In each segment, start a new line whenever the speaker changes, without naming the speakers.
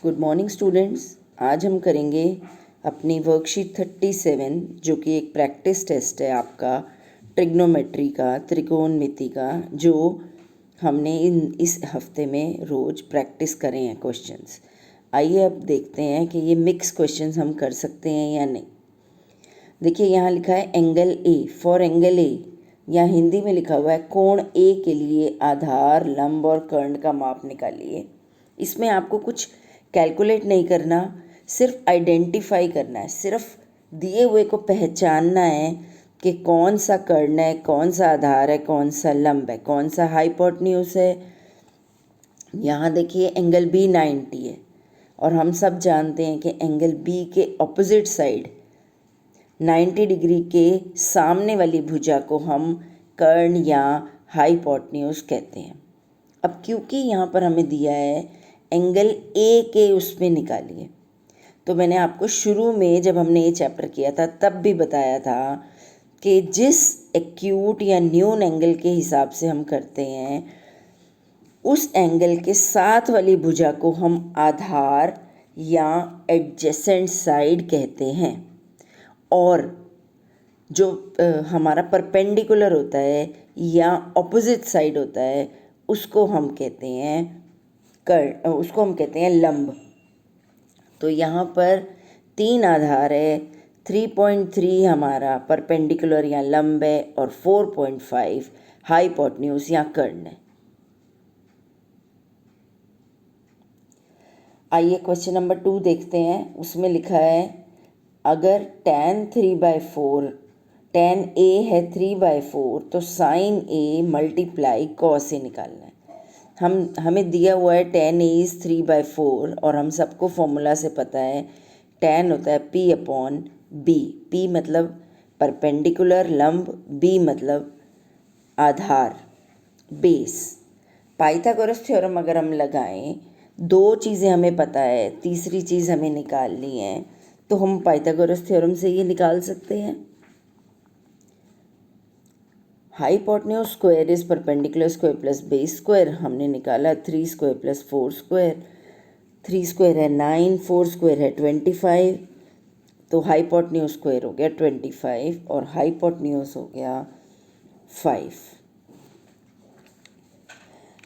Good morning students. आज हम करेंगे अपनी वर्कशीट 37 जो कि एक प्रैक्टिस टेस्ट है आपका ट्रिग्नोमेट्री का, त्रिकोणमिति का, जो हमने इस हफ्ते में रोज़ प्रैक्टिस करे हैं क्वेश्चंस। आइए अब देखते हैं कि ये मिक्स क्वेश्चंस हम कर सकते हैं या नहीं। देखिए यहाँ लिखा है angle A, for angle A, या हिंदी में लिखा हुआ है कोण ए के लिए आधार, लंब और कर्ण का माप निकालिए। इसमें आपको कुछ कैलकुलेट नहीं करना, सिर्फ आइडेंटिफाई करना है, सिर्फ दिए हुए को पहचानना है कि कौन सा कर्ण है, कौन सा आधार है, कौन सा लंब है, कौन सा हाइपोटेन्यूज है। यहाँ देखिए एंगल बी 90 है और हम सब जानते हैं कि एंगल बी के ऑपोजिट साइड 90 डिग्री के सामने वाली भुजा को हम कर्ण या हाइपोटेन्यूज कहते हैं। अब क्योंकि यहाँ पर हमें दिया है एंगल ए के उसमें निकालिए, तो मैंने आपको शुरू में जब हमने ये चैप्टर किया था तब भी बताया था कि जिस एक्यूट या न्यून एंगल के हिसाब से हम करते हैं उस एंगल के साथ वाली भुजा को हम आधार या एडजेसेंट साइड कहते हैं, और जो हमारा परपेंडिकुलर होता है या ऑपोजिट साइड होता है उसको हम कहते हैं उसको हम कहते हैं लंब। तो यहाँ पर 3 आधार है, 3.3 हमारा परपेंडिकुलर या लंब है और 4.5 हाइपोटेन्यूज या कर्ण है। आइए क्वेश्चन नंबर 2 देखते हैं। उसमें लिखा है अगर tan 3/4 tan a है 3/4 तो sin a multiply cos a निकालना है। हमें दिया हुआ है tan a इज़ 3/4 और हम सबको फॉर्मूला से पता है tan होता है P/B। P मतलब परपेंडिकुलर, लंब, B मतलब आधार, बेस। पाइथागोरस थ्योरम अगर हम लगाएं, 2 चीज़ें हमें पता है, तीसरी चीज़ हमें निकालनी है, तो हम पाइथागोरस थ्योरम से ये निकाल सकते हैं। Hypotenuse square is perpendicular square plus base square हमने निकाला 3 स्क्वायर प्लस 4 स्क्वायर। 3 स्क्वायर है 9, 4 स्क्वायर है 25, तो हाइपोटेन्यूज स्क्वायर हो गया 25 और हाइपोटेन्यूज हो गया 5।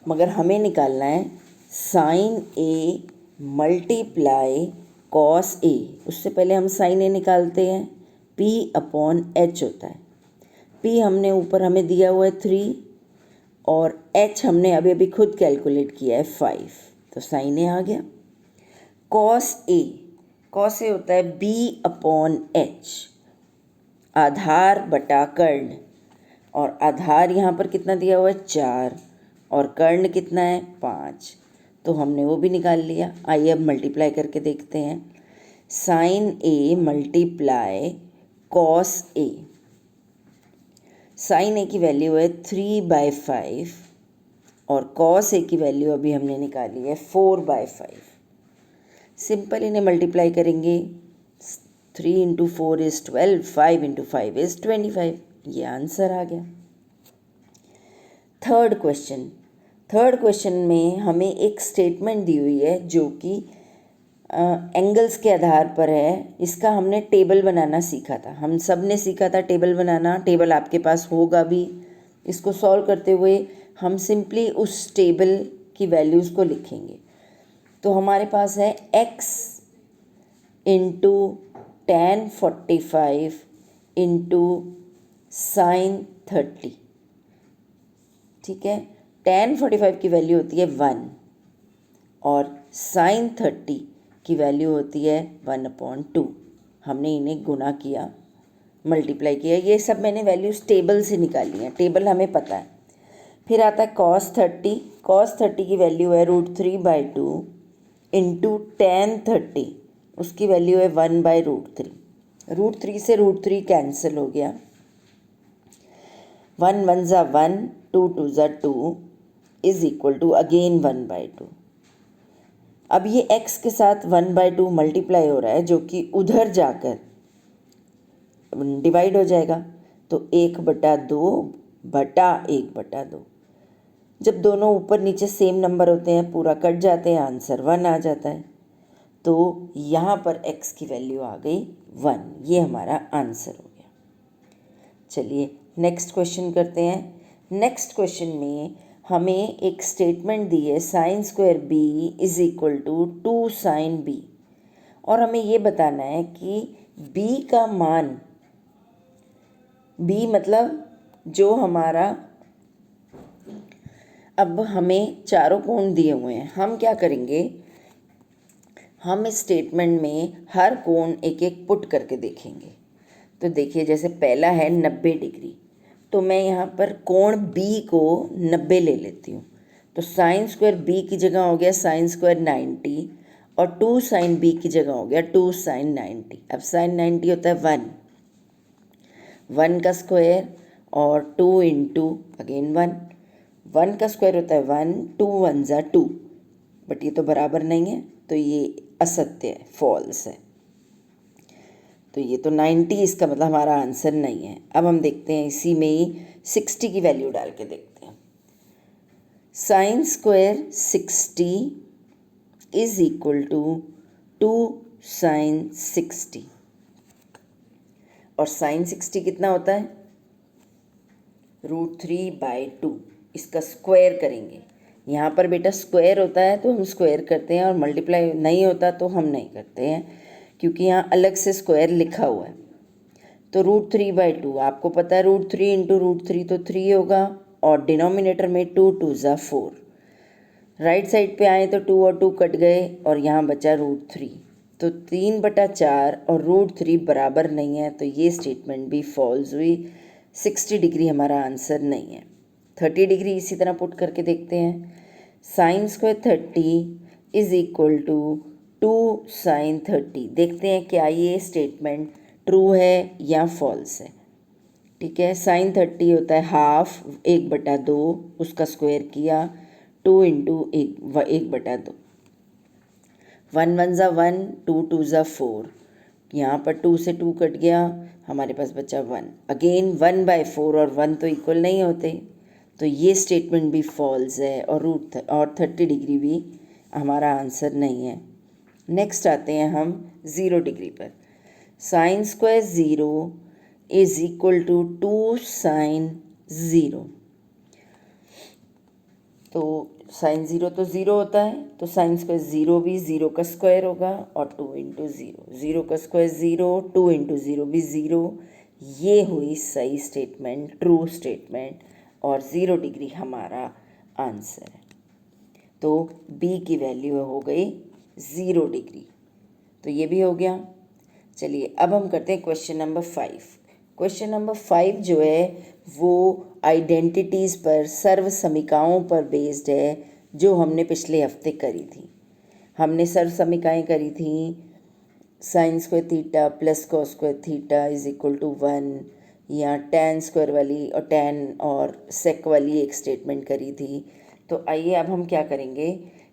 मगर हमें निकालना है sign A multiply cos A. उससे पहले हम साइन ए निकालते हैं, P/H होता है। P हमने ऊपर हमें दिया हुआ है 3 और H हमने अभी अभी खुद कैलकुलेट किया है 5, तो साइन ए आ गया। कॉस ए होता है B/H, आधार बटा कर्ण, और आधार यहाँ पर कितना दिया हुआ है 4 और कर्ण कितना है 5, तो हमने वो भी निकाल लिया। आइए अब मल्टीप्लाई करके देखते हैं। Sine A multiply cos A, sign ए की वैल्यू है 3/5 और कॉस ए की वैल्यू अभी हमने निकाली है 4/5। सिंपल इन्हें मल्टीप्लाई करेंगे, 3 × 4 इज़ 12, 5 × 5 इज़ 25। ये आंसर आ गया। थर्ड क्वेश्चन में हमें एक स्टेटमेंट दी हुई है जो कि एंगल्स के आधार पर है। इसका हमने टेबल बनाना सीखा था, हम सब ने सीखा था टेबल बनाना। टेबल आपके पास होगा भी। इसको सॉल्व करते हुए हम सिंपली उस टेबल की वैल्यूज़ को लिखेंगे। तो हमारे पास है x into tan 45 into sine 30। ठीक है, tan 45 की वैल्यू होती है 1 और साइन 30 की वैल्यू होती है 1/2। हमने इन्हें गुना किया, मल्टीप्लाई किया, ये सब मैंने वैल्यूज़ टेबल से निकाली हैं, टेबल हमें पता है। फिर आता है cos 30 की वैल्यू है √3/2 इंटू tan 30, उसकी वैल्यू है 1/√3। √3 से √3 कैंसिल हो गया, 1 1 ज़ा 1, 2 2 ज़ा 2 इज़ इक्वल टू अगेन 1/2। अब ये x के साथ 1/2 मल्टीप्लाई हो रहा है जो कि उधर जाकर डिवाइड हो जाएगा, तो 1/2 बटा 1/2। जब दोनों ऊपर नीचे सेम नंबर होते हैं पूरा कट जाते हैं, आंसर 1 आ जाता है। तो यहाँ पर x की वैल्यू आ गई 1। ये हमारा आंसर हो गया। चलिए नेक्स्ट क्वेश्चन करते हैं। नेक्स्ट क्वेश्चन में हमें एक स्टेटमेंट दी है sine square B is equal to 2 sine B, और हमें ये बताना है कि b का मान, b मतलब जो हमारा, अब हमें चारों कोण दिए हुए हैं, हम क्या करेंगे, हम इस स्टेटमेंट में हर कोण एक एक पुट करके देखेंगे। तो देखिए जैसे पहला है 90 डिग्री, तो मैं यहाँ पर कोण B को 90 ले लेती हूँ। तो साइन स्क्वायर B की जगह हो गया साइन स्क्वायर 90, और 2 साइन B की जगह हो गया 2 साइन 90। अब साइन 90 होता है 1 का स्क्वायर, और 2 इंटू अगेन 1 का स्क्वायर होता है 1, 2 1 ज़ा 2, बट ये तो बराबर नहीं है, तो ये असत्य है, फॉल्स है। तो ये तो 90, इसका मतलब हमारा आंसर नहीं है। अब हम देखते हैं इसी में ही 60 की वैल्यू डाल के देखते हैं। Sine square 60 is equal to 2 sine 60, और साइन 60 कितना होता है, √3/2। इसका स्क्वायर करेंगे, यहाँ पर बेटा स्क्वायर होता है तो हम स्क्वायर करते हैं, और मल्टीप्लाई नहीं होता तो हम नहीं करते हैं, क्योंकि यहाँ अलग से स्क्वायर लिखा हुआ है। तो √3/2 आपको पता है, √3 इंटू √3 तो 3 होगा, और डिनोमिनेटर में 2 2 ज़ा 4। राइट साइड पे आए तो 2 और 2 कट गए, और यहाँ बचा √3, तो 3/4 और √3 बराबर नहीं है, तो ये स्टेटमेंट भी फॉल्स हुई। 60 डिग्री हमारा आंसर नहीं है। 30 डिग्री इसी तरह पुट करके देखते हैं। Sine square 30 is equal to 2 sine 30। देखते हैं क्या ये स्टेटमेंट ट्रू है या फॉल्स है। ठीक है, साइन 30 होता है हाफ 1/2, उसका स्क्वायर किया, 2 इंटू 1/2, 1 1 ज़ा 1, 2 2 ज़ा 4, यहाँ पर 2 से 2 कट गया, हमारे पास बचा 1। अगेन 1/4 और 1 तो इक्वल नहीं होते, तो ये स्टेटमेंट भी फॉल्स है, और 30 डिग्री भी हमारा आंसर नहीं है। नेक्स्ट आते हैं हम 0 डिग्री पर। Sine square 0 is equal to 2 sine 0। तो साइन 0 तो 0 होता है, तो साइन स्क्वायर 0 भी 0 का स्क्वायर होगा, और 2 इंटू 0 का स्क्वायर 0, 2 इंटू 0 भी 0। ये हुई सही स्टेटमेंट, ट्रू स्टेटमेंट, और 0 डिग्री हमारा आंसर है। तो बी की वैल्यू हो गई 0 डिग्री। तो ये भी हो गया। चलिए अब हम करते हैं क्वेश्चन नंबर 5। क्वेश्चन नंबर 5 जो है वो आइडेंटिटीज़ पर, सर्व समीकाओं पर बेस्ड है, जो हमने पिछले हफ्ते करी थी। हमने सर्व समीकाएँ करी थी sine square theta plus cos square theta is equal to 1, या टैन स्क्वायर वाली और टैन और सेक वाली एक स्टेटमेंट करी थी। तो आइए अब हम क्या करेंगे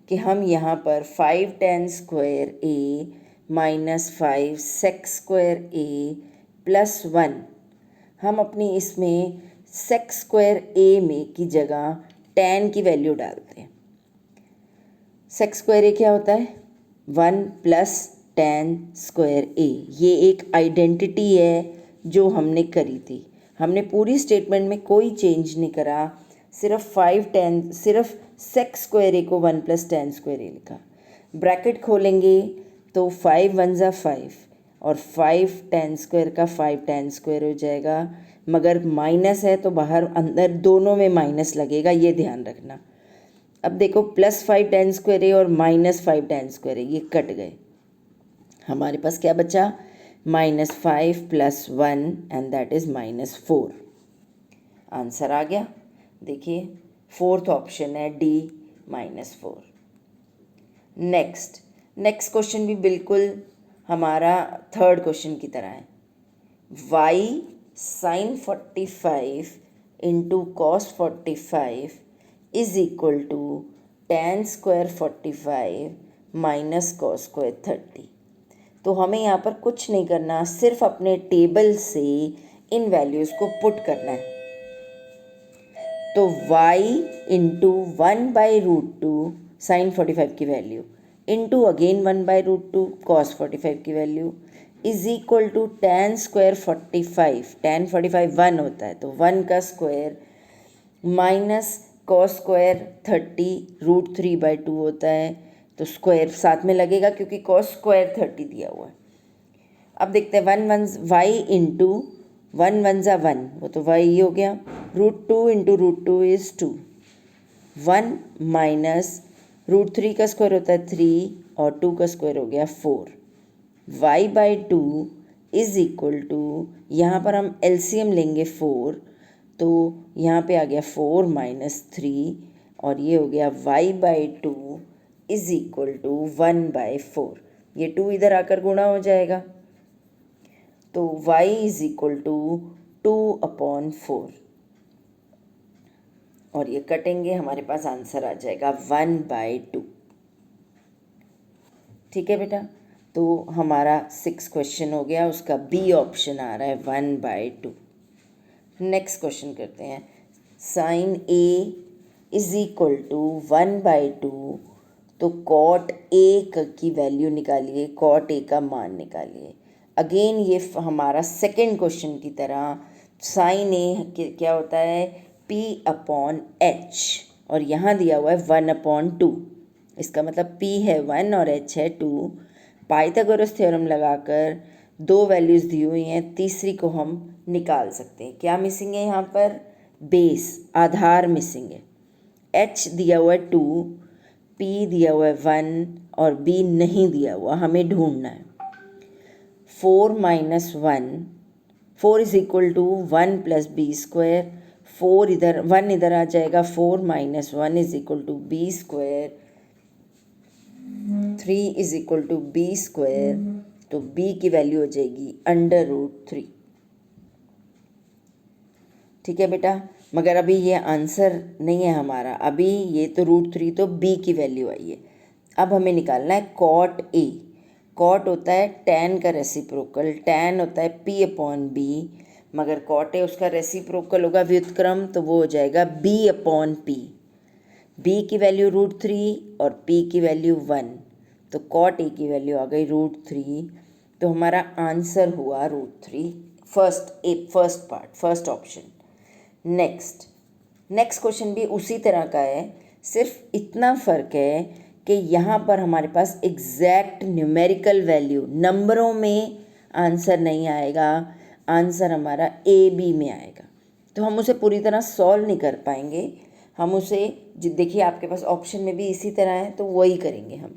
कि हम यहाँ पर 5 टैन स्क्वायर ए माइनस 5 सेक स्क्वायर ए प्लस 1, हम अपनी इसमें सेक स्क्वायर ए में की जगह टैन की वैल्यू डालते हैं। सेक स्क्वायर ए क्या होता है, 1 प्लस टैन स्क्वायर ए। ये एक आइडेंटिटी है जो हमने करी थी। हमने पूरी स्टेटमेंट में कोई चेंज नहीं करा, सिर्फ सेक स्क्वायर ए को 1 प्लस टैन स्क्वायर ए लिखा। ब्रैकेट खोलेंगे तो 5 1 ज़ा 5, और 5 टैन स्क्वायर का 5 टैन स्क्वायर हो जाएगा, मगर माइनस है तो बाहर अंदर दोनों में माइनस लगेगा, ये ध्यान रखना। अब देखो प्लस 5 टैन स्क्वायर ए और माइनस 5 टैन स्क्वायर ए ये कट गए, हमारे पास क्या बचा, -5 + 1 एंड दैट इज़ -4। आंसर आ गया। देखिए फोर्थ ऑप्शन है डी -4। नेक्स्ट क्वेश्चन भी बिल्कुल हमारा थर्ड क्वेश्चन की तरह है। y sin 45 into cos 45 is equal to tan square 45 minus cos square 30। तो हमें यहाँ पर कुछ नहीं करना, सिर्फ अपने टेबल से इन वैल्यूज़ को पुट करना है। तो y इंटू 1/√2 साइन 45 की वैल्यू इंटू अगेन 1/√2 कॉस 45 की value is equal to tan square 45, tan 45 1 होता है तो 1 का स्क्वायर माइनस कॉस स्क्वायर 30√3/2 होता है, तो स्क्वायर साथ में लगेगा क्योंकि कॉस स्क्वायर 30 दिया हुआ है। अब देखते हैं 1 1 वो तो y ही हो गया, √2 इंटू √2 इज़ 2, 1 माइनस √3 का स्क्वायर होता है 3 और 2 का स्क्वायर हो गया 4, y/2 इज इक्वल टू, यहाँ पर हम एलसीएम लेंगे 4 तो यहाँ पे आ गया 4 माइनस 3 और ये हो गया y/2 इज इक्वल टू 1/4, ये 2 इधर आकर गुणा हो जाएगा तो y इज इक्वल टू 2/4 और ये कटेंगे, हमारे पास आंसर आ जाएगा 1/2। ठीक है बेटा, तो हमारा 6 क्वेश्चन हो गया, उसका बी ऑप्शन आ रहा है 1/2। नेक्स्ट क्वेश्चन करते हैं, sine A is equal to 1/2, तो कॉट ए की वैल्यू निकालिए, कॉट ए का मान निकालिए। अगेन ये हमारा सेकेंड क्वेश्चन की तरह साइन ए क्या होता है P/H और यहाँ दिया हुआ है 1/2, इसका मतलब P है 1 और H है 2। पाइथागोरस थ्योरम लगाकर दो वैल्यूज़ दी हुई हैं, तीसरी को हम निकाल सकते हैं। क्या मिसिंग है यहाँ पर? बेस, आधार मिसिंग है। H दिया हुआ है 2, P दिया हुआ है 1 और B नहीं दिया हुआ, हमें ढूंढना है। 4 minus 1, 4 is equal to 1 plus B square, 4 इधर 1 इधर आ जाएगा, 4 minus 1 is equal to B square, 3 is equal to B square, तो b की वैल्यू हो जाएगी √3। ठीक है बेटा, मगर अभी ये आंसर नहीं है हमारा, अभी ये तो √3 तो b की वैल्यू आई है। अब हमें निकालना है कॉट ए। कॉट होता है tan का रेसिप्रोकल, tan होता है P/B, मगर कॉट ए उसका रेसिप्रोकल होगा व्युत्क्रम, तो वो हो जाएगा B/P। b की वैल्यू √3 और p की वैल्यू 1, तो कॉट ए की वैल्यू आ गई √3, तो हमारा आंसर हुआ √3, first part, first option. Next question भी उसी तरह का है, सिर्फ इतना फ़र्क है कि यहाँ पर हमारे पास एग्जैक्ट न्यूमेरिकल वैल्यू नंबरों में आंसर नहीं आएगा, आंसर हमारा AB में आएगा, तो हम उसे पूरी तरह सॉल्व नहीं कर पाएंगे। हम उसे देखिए आपके पास ऑप्शन में भी इसी तरह है, तो वही करेंगे हम।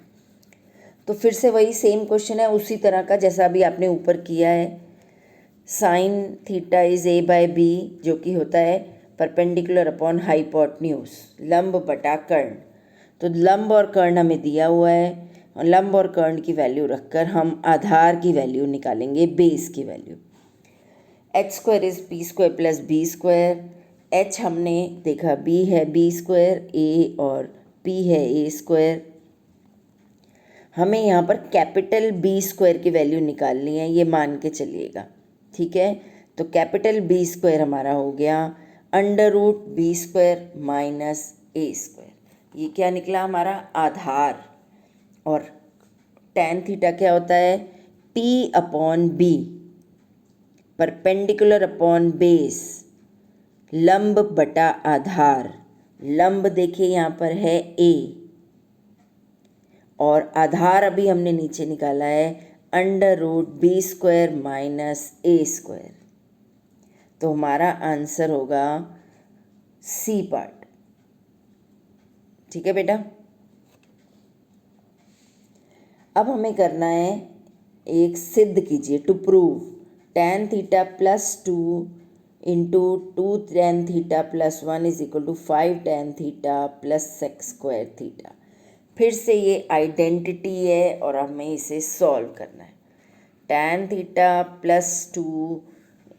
तो फिर से वही सेम क्वेश्चन है, उसी तरह का जैसा अभी आपने ऊपर किया है। साइन थीटा इज A/B, जो कि होता है परपेंडिकुलर अपॉन हाइपोटन्यूज, लंब बटा कर्ण। तो लंब और कर्ण हमें दिया हुआ है, और लंब और कर्ण की वैल्यू रखकर हम आधार की वैल्यू निकालेंगे, बेस की value. h² is P² plus B²। h हमने देखा B है B², A और P है A²। हमें यहाँ पर कैपिटल B² की वैल्यू निकालनी है, ये मान के चलिएगा। ठीक है, तो कैपिटल B² हमारा हो गया √B² माइनस A²। ये क्या निकला हमारा? आधार। और tan थीटा क्या होता है? P/B, परपेंडिकुलर अपॉन बेस, लंब बटा आधार। लंब देखिए यहाँ पर है A और आधार अभी हमने नीचे निकाला है √B² माइनस A²। तो हमारा आंसर होगा C पार्ट। ठीक है बेटा, अब हमें करना है, एक सिद्ध कीजिए, to prove tan theta plus 2 into 2 tan theta plus 1 is equal to 5 tan theta plus sec² theta. फिर से ये आइडेंटिटी है और हमें इसे सॉल्व करना है। tan theta plus 2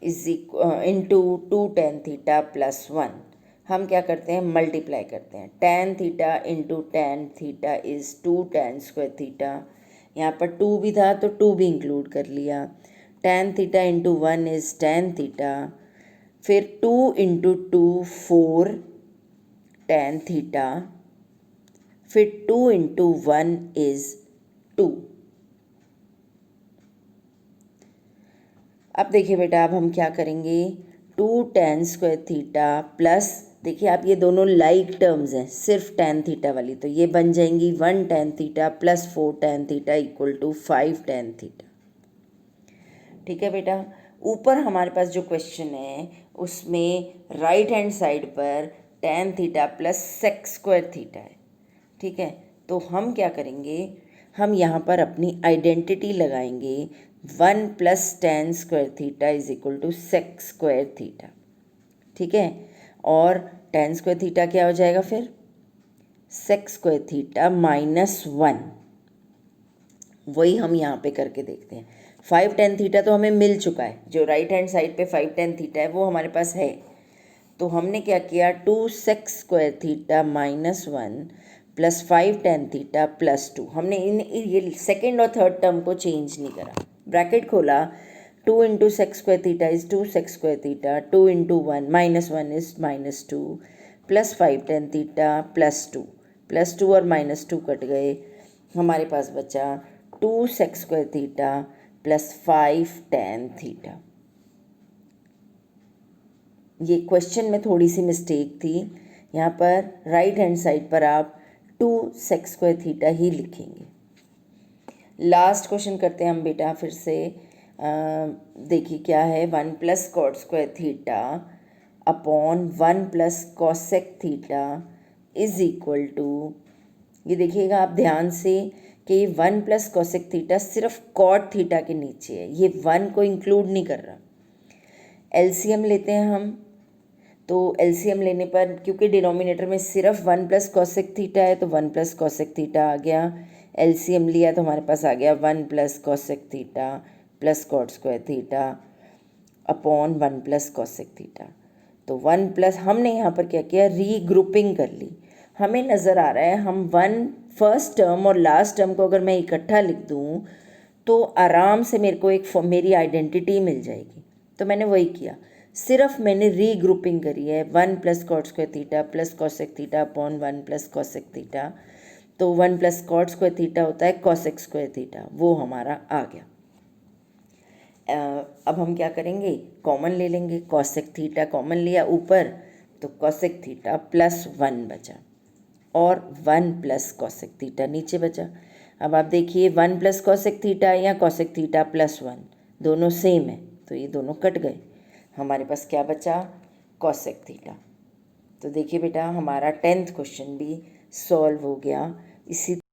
is into 2 tan theta plus 1, हम क्या करते हैं? मल्टीप्लाई करते हैं। tan theta into tan theta is 2 tan² theta, यहाँ पर 2 भी था तो 2 भी इंक्लूड कर लिया। tan theta into 1 is tan theta, फिर 2 इंटू 2 4 tan थीटा, फिर 2 इंटू 1 इज़ 2। अब देखिए बेटा, अब हम क्या करेंगे, 2 tan स्क्वायर थीटा प्लस, देखिए आप ये दोनों लाइक टर्म्स हैं, सिर्फ tan थीटा वाली, तो ये बन जाएंगी 1 tan theta plus 4 tan theta equal to 5 tan theta. ठीक है बेटा, ऊपर हमारे पास जो क्वेश्चन है उसमें राइट हैंड साइड पर tan theta plus sec square theta है। ठीक है, तो हम क्या करेंगे, हम यहाँ पर अपनी आइडेंटिटी लगाएंगे, 1 plus tan square theta is equal to sec square theta. ठीक है, और tan स्क्वायर थीटा क्या हो जाएगा फिर, सेक स्क्वायर थीटा माइनस 1। वही हम यहाँ पे करके देखते हैं। 5 tan थीटा तो हमें मिल चुका है, जो राइट हैंड साइड पे 5 tan थीटा है वो हमारे पास है। तो हमने क्या किया, 2 sec square theta minus 1 plus 5 tan theta plus 2। हमने ये सेकेंड और थर्ड टर्म को चेंज नहीं करा। ब्रैकेट खोला, 2 into sec square theta is 2 sec square theta, 2 into 1 minus 1 is minus 2 plus 5 tan theta plus 2 और माइनस 2 कट गए, हमारे पास बचा 2 sec square theta plus 5 tan theta. ये क्वेश्चन में थोड़ी सी मिस्टेक थी, यहाँ पर राइट हैंड साइड पर आप 2 सेक स्क्वायर थीटा ही लिखेंगे। लास्ट क्वेश्चन करते हैं हम बेटा फिर से। देखिए क्या है, 1 plus cot square theta upon 1 plus cosec theta is equal to, ये देखिएगा आप ध्यान से कि 1 प्लस कॉसेक थीटा सिर्फ कॉट थीटा के नीचे है, ये 1 को इंक्लूड नहीं कर रहा। एलसीएम लेते हैं हम, तो एलसीएम लेने पर क्योंकि डिनोमिनेटर में सिर्फ 1 प्लस कॉसेक थीटा है तो 1 प्लस कॉसेक थीटा आ गया। एलसीएम लिया तो हमारे पास आ गया 1 plus cosec theta plus cot square theta upon 1 plus cosec theta. तो 1 प्लस, हमने यहाँ पर क्या किया, रीग्रुपिंग कर ली। हमें नज़र आ रहा है हम 1 फर्स्ट टर्म और लास्ट टर्म को अगर मैं इकट्ठा लिख दूँ तो आराम से मेरे को एक मेरी आइडेंटिटी मिल जाएगी। तो मैंने वही किया, सिर्फ मैंने रीग्रुपिंग करी है, 1 plus cot square theta plus cosec theta upon 1 plus cosec theta. तो 1 प्लस कॉट स्क्वायर थीटा होता है कॉसेक स्क्वायर थीटा, वो हमारा आ गया। अब हम क्या करेंगे, कॉमन ले लेंगे, कॉसेक थीटा कॉमन लिया ऊपर तो कॉसेक थीटा प्लस 1 बचा और 1 प्लस कॉसेक थीटा नीचे बचा। अब आप देखिए 1 प्लस कॉसेक थीटा या कॉसेक थीटा प्लस 1 दोनों सेम है, तो ये दोनों कट गए, हमारे पास क्या बचा, कॉसेक थीटा। तो देखिए बेटा हमारा 10th क्वेश्चन भी सॉल्व हो गया। इसी